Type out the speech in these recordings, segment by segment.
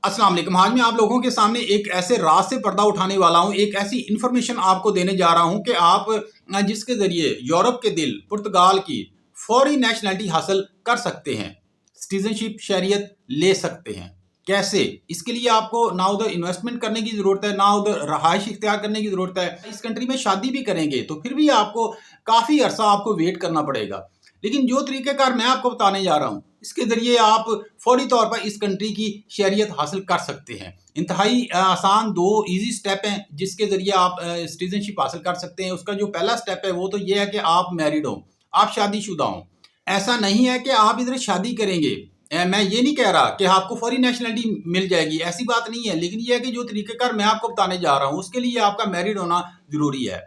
अस्सलाम वालेकुम। आज मैं आप लोगों के सामने एक ऐसे राज से पर्दा उठाने वाला हूँ, एक ऐसी इन्फॉर्मेशन आपको देने जा रहा हूँ कि आप जिसके ज़रिए यूरोप के दिल पुर्तगाल की फौरी नेशनलिटी हासिल कर सकते हैं, सिटीजनशिप शहरियत ले सकते हैं। कैसे? इसके लिए आपको ना उधर इन्वेस्टमेंट करने की ज़रूरत है, ना उधर रहाइश इख्तियार करने की ज़रूरत है। इस कंट्री में शादी भी करेंगे तो फिर भी आपको काफ़ी अरसा आपको वेट करना पड़ेगा। लेकिन जो तरीक़ेकार मैं आपको बताने जा रहा हूँ, इसके ज़रिए आप फौरी तौर पर इस कंट्री की शहरियत हासिल कर सकते हैं। इंतहाई आसान 2 ईज़ी स्टेप हैं जिसके ज़रिए आप सिटीज़नशिप हासिल कर सकते हैं। उसका जो पहला स्टेप है वो तो ये है कि आप मैरिड हों, आप शादीशुदा हों। ऐसा नहीं है कि आप इधर शादी करेंगे। मैं ये नहीं कह रहा कि आपको फौरी नेशनलिटी मिल जाएगी, ऐसी बात नहीं है। लेकिन ये है कि जो तरीक़ेकार मैं आपको बताने जा रहा हूँ उसके लिए आपका मैरिड होना ज़रूरी है।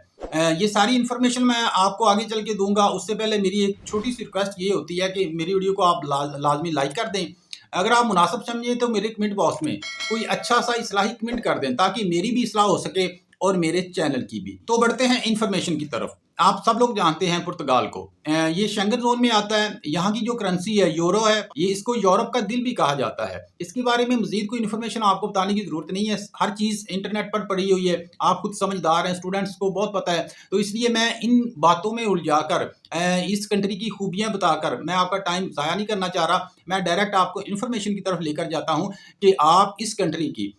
ये सारी इन्फॉर्मेशन मैं आपको आगे चल के दूँगा। उससे पहले मेरी एक छोटी-सी रिक्वेस्ट ये होती है कि मेरी वीडियो को आप लाज़मी लाइक कर दें। अगर आप मुनासिब समझें तो मेरे कमेंट बॉक्स में कोई अच्छा-सा इस्लाही कमेंट कर दें ताकि मेरी भी इस्लाह हो सके और मेरे चैनल की भी। तो बढ़ते हैं इन्फॉर्मेशन की तरफ। आप सब लोग जानते हैं पुर्तगाल को। ये शेंगन ज़ोन में आता है। यहाँ की जो करेंसी है यूरो है, ये इसको यूरोप का दिल भी कहा जाता है। इसके बारे में मज़ीद कोई इन्फॉर्मेशन आपको बताने की ज़रूरत नहीं है। हर चीज़ इंटरनेट पर पड़ी हुई है। आप खुद समझदार हैं, स्टूडेंट्स को बहुत पता है। तो इसलिए मैं इन बातों में उलझाकर इस कंट्री की खूबियाँ बताकर मैं आपका टाइम ज़ाया नहीं करना चाह रहा। मैं डायरेक्ट आपको इन्फॉर्मेशन की तरफ लेकर जाता हूँ कि आप इस कंट्री की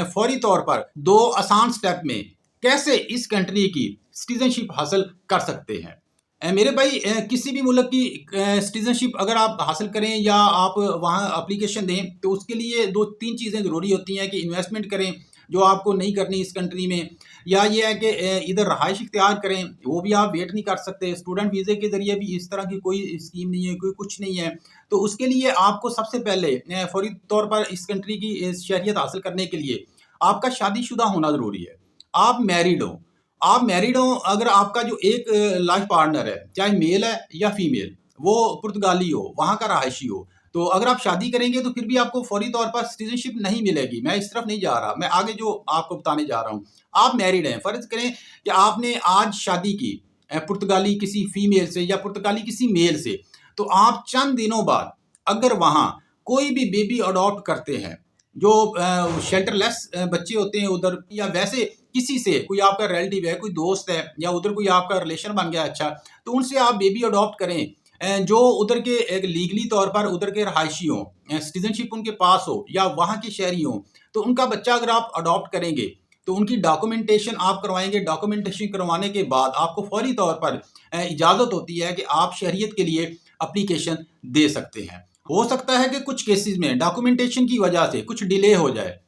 फौरी तौर पर 2 आसान स्टेप में कैसे इस कंट्री की सिटीजनशिप हासिल कर सकते हैं। मेरे भाई, किसी भी मुल्क की सिटीजनशिप अगर आप हासिल करें या आप वहाँ एप्लीकेशन दें तो उसके लिए 2-3 चीज़ें ज़रूरी होती हैं कि इन्वेस्टमेंट करें जो आपको नहीं करनी इस कंट्री में, या ये है कि इधर रहाइश इख्तियार करें, वो भी आप वेट नहीं कर सकते। स्टूडेंट वीज़े के ज़रिए भी इस तरह की कोई स्कीम नहीं है, कोई कुछ नहीं है। तो उसके लिए आपको सबसे पहले फौरी तौर पर इस कंट्री की शहरियत हासिल करने के लिए आपका शादीशुदा होना ज़रूरी है। आप मैरिड हो, अगर आपका जो एक लाइफ पार्टनर है, चाहे मेल है या फीमेल, वो पुर्तगाली हो, वहाँ का रहायशी हो, तो अगर आप शादी करेंगे तो फिर भी आपको फौरी तौर पर सिटीजनशिप नहीं मिलेगी। मैं इस तरफ नहीं जा रहा, मैं आगे जो आपको बताने जा रहा हूँ। आप मैरिड हैं, फ़र्ज़ करें कि आपने आज शादी की पुर्तगाली किसी फीमेल से या पुर्तगाली किसी मेल से, तो आप चंद दिनों बाद अगर वहाँ कोई भी बेबी अडॉप्ट करते हैं, जो शेल्टरलेस बच्चे होते हैं उधर, या वैसे किसी से कोई आपका रिलेटिव है, कोई दोस्त है या उधर कोई आपका रिलेशन बन गया अच्छा, तो उनसे आप बेबी अडॉप्ट करें जो उधर के एक लीगली तौर पर उधर के रहायशी हों, सिटीजनशिप उनके पास हो या वहाँ के शहरी हों, तो उनका बच्चा अगर आप अडॉप्ट करेंगे तो उनकी डॉक्यूमेंटेशन आप करवाएंगे। डॉक्यूमेंटेशन करवाने के बाद आपको फौरी तौर पर इजाज़त होती है कि आप शहरियत के लिए एप्लीकेशन दे सकते हैं। हो सकता है कि कुछ केसेस में डॉक्यूमेंटेशन की वजह से कुछ डिले हो जाए,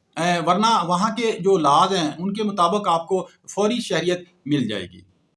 वरना वहाँ के जो लॉज हैं उनके मुताबिक आपको फौरी शहरियत मिल जाएगी।